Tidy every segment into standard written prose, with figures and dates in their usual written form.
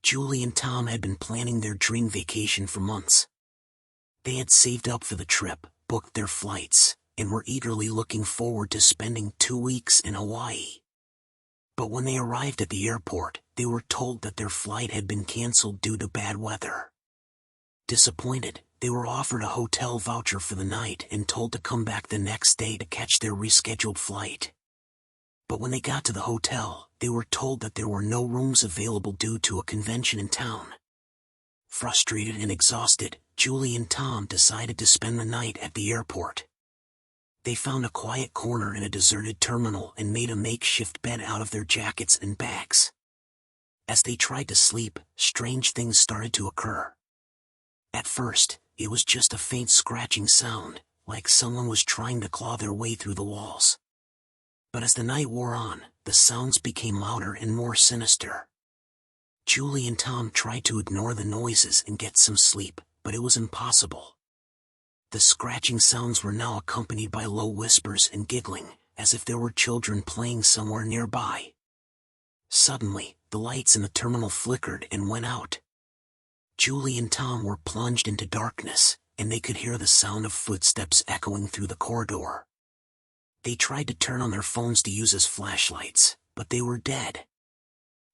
Julie and Tom had been planning their dream vacation for months. They had saved up for the trip, booked their flights, and were eagerly looking forward to spending 2 weeks in Hawaii. But when they arrived at the airport, they were told that their flight had been canceled due to bad weather. Disappointed, they were offered a hotel voucher for the night and told to come back the next day to catch their rescheduled flight. But when they got to the hotel, they were told that there were no rooms available due to a convention in town. Frustrated and exhausted, Julie and Tom decided to spend the night at the airport. They found a quiet corner in a deserted terminal and made a makeshift bed out of their jackets and bags. As they tried to sleep, strange things started to occur. At first, it was just a faint scratching sound, like someone was trying to claw their way through the walls. But as the night wore on, the sounds became louder and more sinister. Julie and Tom tried to ignore the noises and get some sleep, but it was impossible. The scratching sounds were now accompanied by low whispers and giggling, as if there were children playing somewhere nearby. Suddenly, the lights in the terminal flickered and went out. Julie and Tom were plunged into darkness, and they could hear the sound of footsteps echoing through the corridor. They tried to turn on their phones to use as flashlights, but they were dead.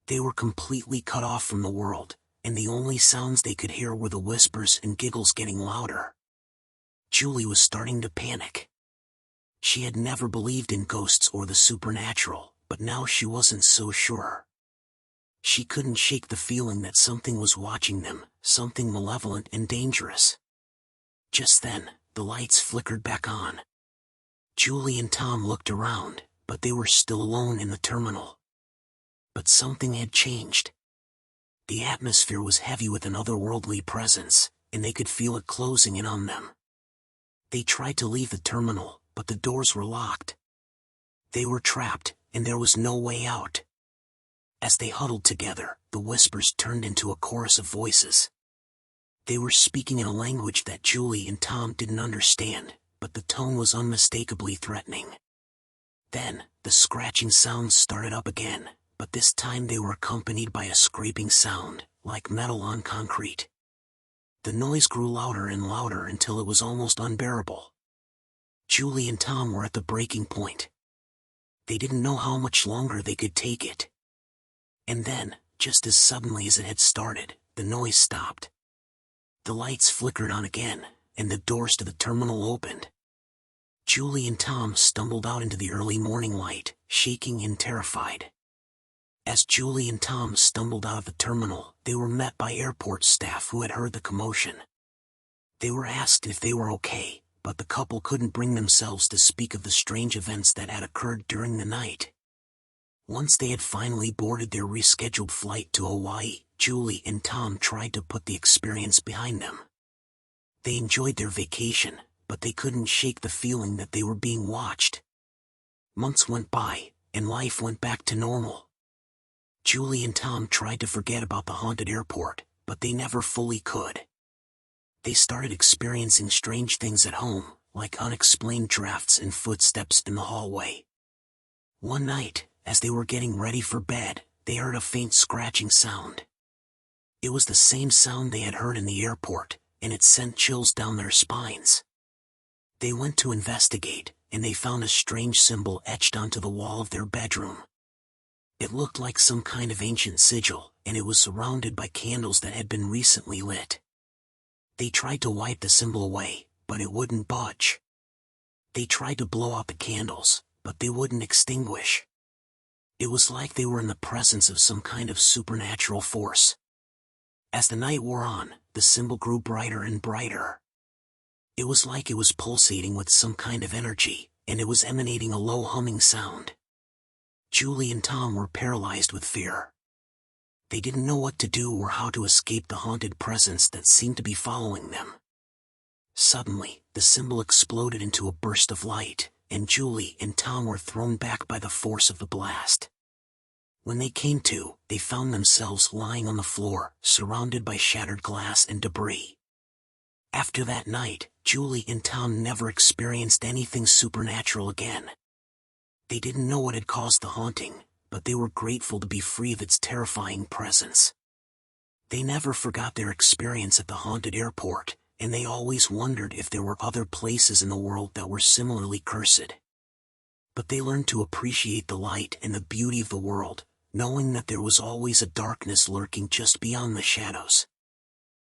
They were completely cut off from the world, and the only sounds they could hear were the whispers and giggles getting louder. Julie was starting to panic. She had never believed in ghosts or the supernatural, but now she wasn't so sure. She couldn't shake the feeling that something was watching them, something malevolent and dangerous. Just then, the lights flickered back on. Julie and Tom looked around, but they were still alone in the terminal. But something had changed. The atmosphere was heavy with an otherworldly presence, and they could feel it closing in on them. They tried to leave the terminal, but the doors were locked. They were trapped, and there was no way out. As they huddled together, the whispers turned into a chorus of voices. They were speaking in a language that Julie and Tom didn't understand, but the tone was unmistakably threatening. Then, the scratching sounds started up again, but this time they were accompanied by a scraping sound, like metal on concrete. The noise grew louder and louder until it was almost unbearable. Julie and Tom were at the breaking point. They didn't know how much longer they could take it. And then, just as suddenly as it had started, the noise stopped. The lights flickered on again, and the doors to the terminal opened. Julie and Tom stumbled out into the early morning light, shaking and terrified. As Julie and Tom stumbled out of the terminal, they were met by airport staff who had heard the commotion. They were asked if they were okay, but the couple couldn't bring themselves to speak of the strange events that had occurred during the night. Once they had finally boarded their rescheduled flight to Hawaii, Julie and Tom tried to put the experience behind them. They enjoyed their vacation, but they couldn't shake the feeling that they were being watched. Months went by, and life went back to normal. Julie and Tom tried to forget about the haunted airport, but they never fully could. They started experiencing strange things at home, like unexplained drafts and footsteps in the hallway. One night, as they were getting ready for bed, they heard a faint scratching sound. It was the same sound they had heard in the airport, and it sent chills down their spines. They went to investigate, and they found a strange symbol etched onto the wall of their bedroom. It looked like some kind of ancient sigil, and it was surrounded by candles that had been recently lit. They tried to wipe the symbol away, but it wouldn't budge. They tried to blow out the candles, but they wouldn't extinguish. It was like they were in the presence of some kind of supernatural force. As the night wore on, the symbol grew brighter and brighter. It was like it was pulsating with some kind of energy, and it was emanating a low humming sound. Julie and Tom were paralyzed with fear. They didn't know what to do or how to escape the haunted presence that seemed to be following them. Suddenly, the symbol exploded into a burst of light, and Julie and Tom were thrown back by the force of the blast. When they came to, they found themselves lying on the floor, surrounded by shattered glass and debris. After that night, Julie and Tom never experienced anything supernatural again. They didn't know what had caused the haunting, but they were grateful to be free of its terrifying presence. They never forgot their experience at the haunted airport, and they always wondered if there were other places in the world that were similarly cursed. But they learned to appreciate the light and the beauty of the world, knowing that there was always a darkness lurking just beyond the shadows.